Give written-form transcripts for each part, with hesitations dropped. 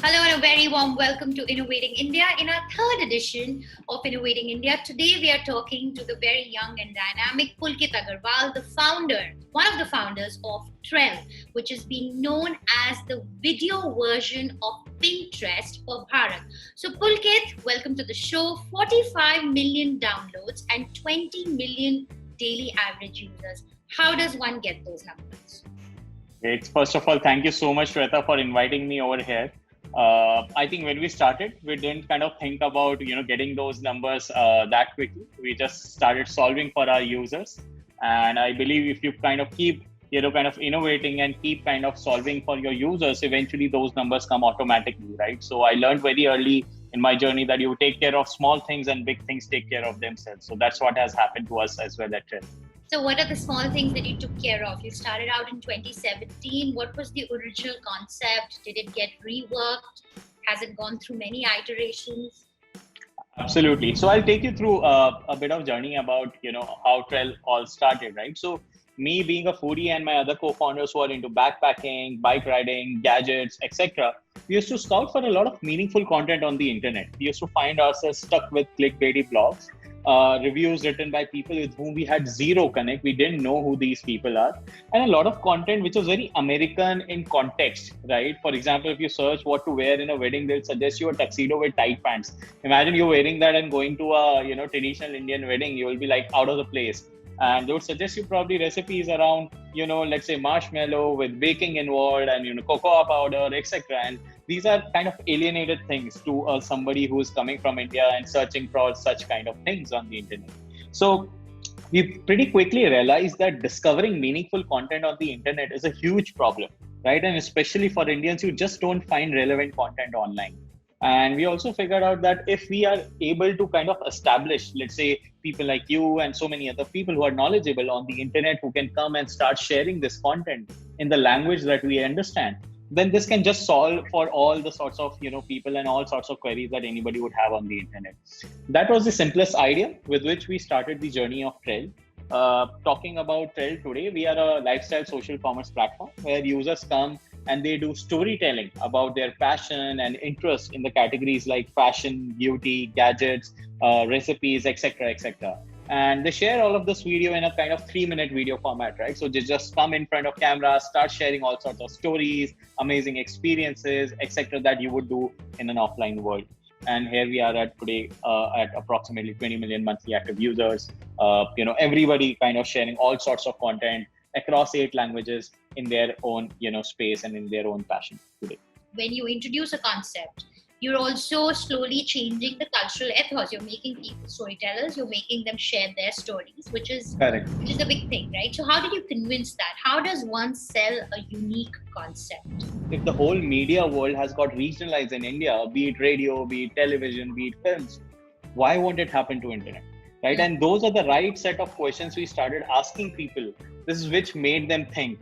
Hello and a very warm welcome to Innovating India. In our third edition of Innovating India, today we are talking to the very young and dynamic Pulkit Agrawal, one of the founders of Trell, which is being known as the video version of Pinterest for Bharat. So Pulkit, welcome to the show. 45 million downloads and 20 million daily average users. How does one get those numbers? Great. First of all, thank you so much, Shweta, for inviting me over here. I think when we started, we didn't kind of think about getting those numbers that quickly. We just started solving for our users, and I believe if you kind of keep kind of innovating and keep kind of solving for your users, eventually those numbers come automatically, right? So I learned very early in my journey that you take care of small things and big things take care of themselves. So that's what has happened to us as well at Trell. So what are the small things that you took care of? You started out in 2017. What was the original concept? Did it get reworked? Has it gone through many iterations? Absolutely. So I'll take you through a bit of journey about how Trell all started, right? So me being a foodie and my other co-founders who are into backpacking, bike riding, gadgets, etc., we used to scout for a lot of meaningful content on the internet. We used to find ourselves stuck with clickbaity blogs, reviews written by people with whom we had zero connect. We didn't know who these people are, and a lot of content which was very American in context, right? For example, if you search what to wear in a wedding, they'll suggest you a tuxedo with tight pants. Imagine you wearing that and going to a traditional Indian wedding, you will be like out of the place. And they would suggest you probably recipes around let's say marshmallow with baking involved and cocoa powder, etc. And these are kind of alienated things to somebody who is coming from India and searching for such kind of things on the internet. So we pretty quickly realized that discovering meaningful content on the internet is a huge problem, right? And especially for Indians, you just don't find relevant content online. And we also figured out that if we are able to kind of establish, let's say, people like you and so many other people who are knowledgeable on the internet who can come and start sharing this content in the language that we understand, then this can just solve for all the sorts of people and all sorts of queries that anybody would have on the internet. That was the simplest idea with which we started the journey of Trell. Talking about Trell today, we are a lifestyle social commerce platform where users come and they do storytelling about their passion and interest in the categories like fashion, beauty, gadgets, recipes, etc., etc. And they share all of this video in a kind of 3-minute video format, right? So they just come in front of camera, start sharing all sorts of stories, amazing experiences, etc., that you would do in an offline world. And here we are at today at approximately 20 million monthly active users. Everybody kind of sharing all sorts of content across 8 languages in their own space and in their own passion today. When you introduce a concept, you're also slowly changing the cultural ethos. You're making people storytellers. You're making them share their stories, which is Correct. Which is a big thing, right? So how did you convince that? How does one sell a unique concept? If the whole media world has got regionalized in India, be it radio, be it television, be it films, why won't it happen to internet? Right? Yeah. And those are the right set of questions we started asking people. This is which made them think.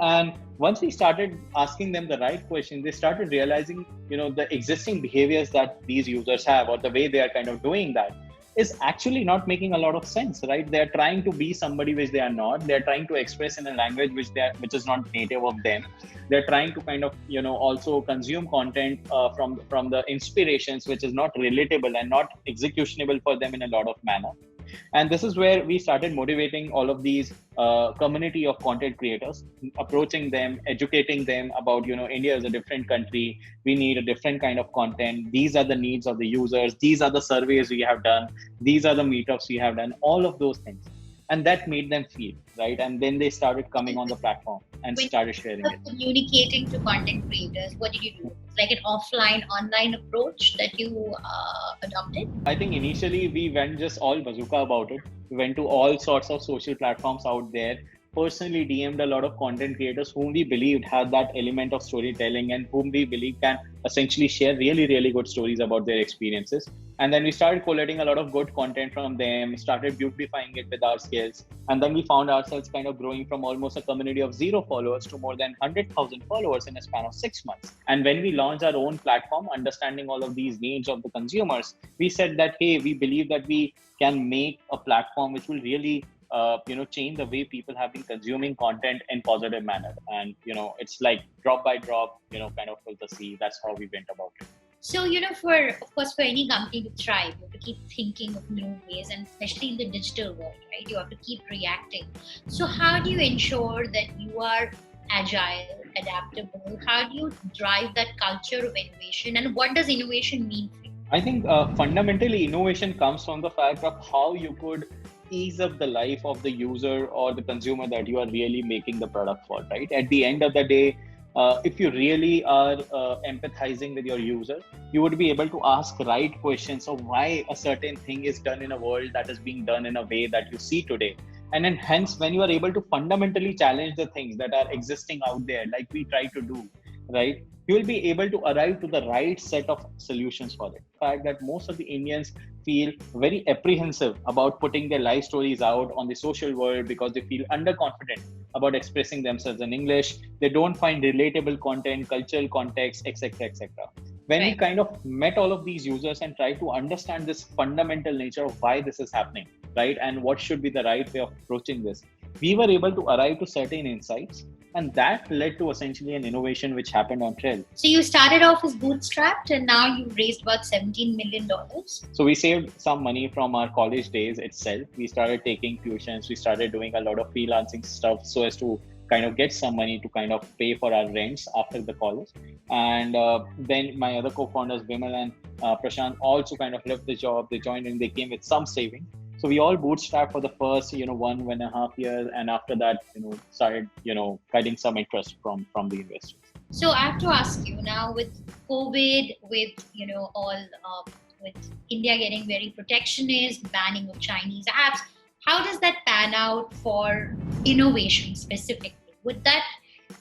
And once we started asking them the right questions, they started realizing, the existing behaviors that these users have or the way they are kind of doing that is actually not making a lot of sense, right? They're trying to be somebody which they are not. They're trying to express in a language which is not native of them. They're trying to kind of, also consume content from the inspirations, which is not relatable and not executionable for them in a lot of manner. And this is where we started motivating all of these community of content creators, approaching them, educating them about, India is a different country. We need a different kind of content. These are the needs of the users. These are the surveys we have done. These are the meetups we have done, all of those things. And that made them feel, right? And then they started coming on the platform and started sharing it. Communicating to content creators, what did you do? Like an offline, online approach that you adopted? I think initially we went just all bazooka about it. We went to all sorts of social platforms out there, personally DM'd a lot of content creators whom we believed had that element of storytelling and whom we believe can essentially share really, really good stories about their experiences. And then we started collating a lot of good content from them, started beautifying it with our skills. And then we found ourselves kind of growing from almost a community of 0 followers to more than 100,000 followers in a span of 6 months. And when we launched our own platform, understanding all of these needs of the consumers, we said that, hey, we believe that we can make a platform which will really change the way people have been consuming content in positive manner. And it's like drop by drop, kind of fill the sea. That's how we went about it. So, for any company to thrive, you have to keep thinking of new ways, and especially in the digital world, right? You have to keep reacting. So how do you ensure that you are agile, adaptable? How do you drive that culture of innovation, and what does innovation mean for you? I think fundamentally innovation comes from the fact of how you could ease up the life of the user or the consumer that you are really making the product for, right? At the end of the day, if you really are empathizing with your user, you would be able to ask right questions of why a certain thing is done in a world that is being done in a way that you see today. And then hence, when you are able to fundamentally challenge the things that are existing out there, like we try to do, right? You will be able to arrive to the right set of solutions for it. The fact that most of the Indians feel very apprehensive about putting their life stories out on the social world because they feel underconfident about expressing themselves in English. They don't find relatable content, cultural context, etc., etc. When we kind of met all of these users and try to understand this fundamental nature of why this is happening, right, and what should be the right way of approaching this, we were able to arrive to certain insights. And that led to essentially an innovation which happened on Trell. So you started off as bootstrapped, and now you've raised about $17 million. So we saved some money from our college days itself. We started taking tuitions. We started doing a lot of freelancing stuff so as to kind of get some money to kind of pay for our rents after the college. And then my other co-founders, Vimal and Prashant, also kind of left the job. They joined and they came with some savings. So we all bootstrapped for the first, 1.5 years. And after that, started, getting some interest from the investors. So I have to ask you now, with COVID, with, with India getting very protectionist, banning of Chinese apps, how does that pan out for innovation specifically?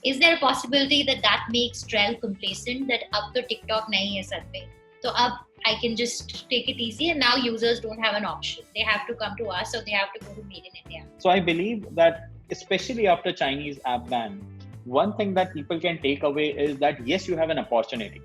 Is there a possibility that makes Trell complacent, that ab to TikTok nahi hai sar pe? So I can just take it easy, and now users don't have an option. They have to come to us, or they have to go to Made in India. So I believe that especially after Chinese app ban, one thing that people can take away is that yes, you have an opportunity,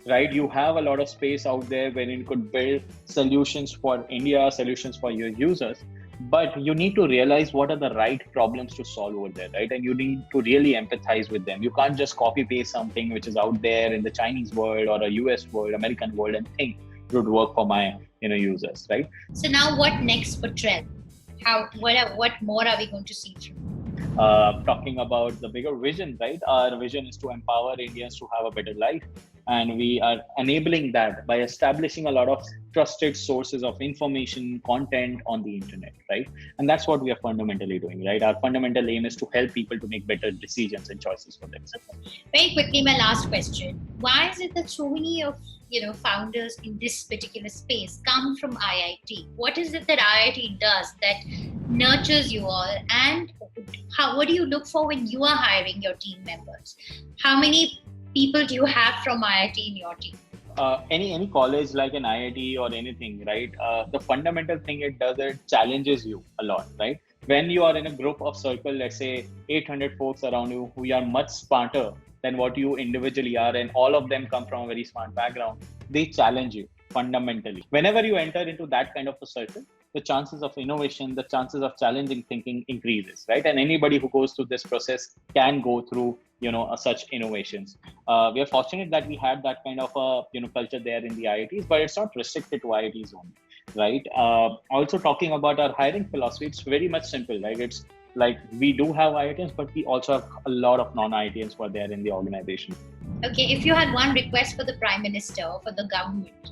right? You have a lot of space out there where you could build solutions for India, solutions for your users. But you need to realize what are the right problems to solve over there, right? And you need to really empathize with them. You can't just copy paste something which is out there in the Chinese world or a US world, American world, and think it would work for my users, right? So now what next for Trell? What more are we going to see through? Talking about the bigger vision, right? Our vision is to empower Indians to have a better life. And we are enabling that by establishing a lot of trusted sources of information, content on the internet, right? And that's what we are fundamentally doing, right? Our fundamental aim is to help people to make better decisions and choices for themselves. Very quickly, my last question. Why is it that so many of founders in this particular space come from IIT? What is it that IIT does that nurtures you all? And what do you look for when you are hiring your team members? How many people do you have from IIT in your team? Any college like an IIT or anything, right? The fundamental thing it does, it challenges you a lot, right? When you are in a group of circle, let's say 800 folks around you who are much smarter than what you individually are, and all of them come from a very smart background, they challenge you fundamentally. Whenever you enter into that kind of a circle, the chances of innovation, the chances of challenging thinking increases, right? And anybody who goes through this process can go through, such innovations. We are fortunate that we had that kind of a, culture there in the IITs, but it's not restricted to IITs only, right? Also talking about our hiring philosophy, it's very much simple, right? It's like we do have IITs, but we also have a lot of non-IITs who are there in the organization. Okay, if you had one request for the Prime Minister or for the government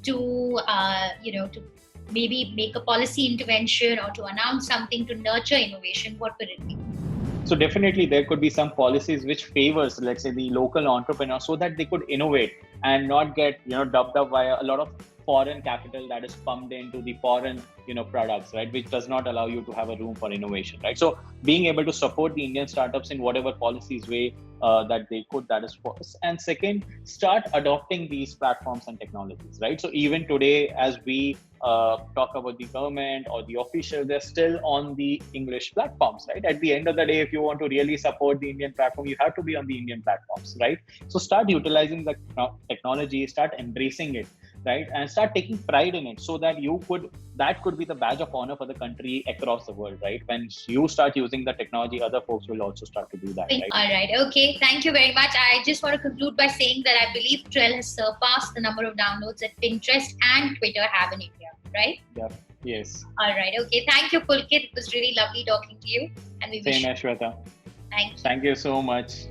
to, to maybe make a policy intervention or to announce something to nurture innovation, what would it be? So definitely there could be some policies which favors, let's say, the local entrepreneur so that they could innovate and not get, dubbed up by a lot of foreign capital that is pumped into the foreign, products, right? Which does not allow you to have a room for innovation, right? So being able to support the Indian startups in whatever policies way that they could, that is first. And second, start adopting these platforms and technologies, right? So even today, as we talk about the government or the official, they're still on the English platforms, right? At the end of the day, if you want to really support the Indian platform, you have to be on the Indian platforms, right? So start utilizing the technology, start embracing it, right? And start taking pride in it, so that that could be the badge of honor for the country across the world, right? When you start using the technology, other folks will also start to do that, right? All right. Okay. Thank you very much. I just want to conclude by saying that I believe Trell has surpassed the number of downloads that Pinterest and Twitter have in India, right? Yeah. Yes. All right. Okay. Thank you, Pulkit. It was really lovely talking to you. And we wish Same, Ashwata. Thank you. Thank you so much.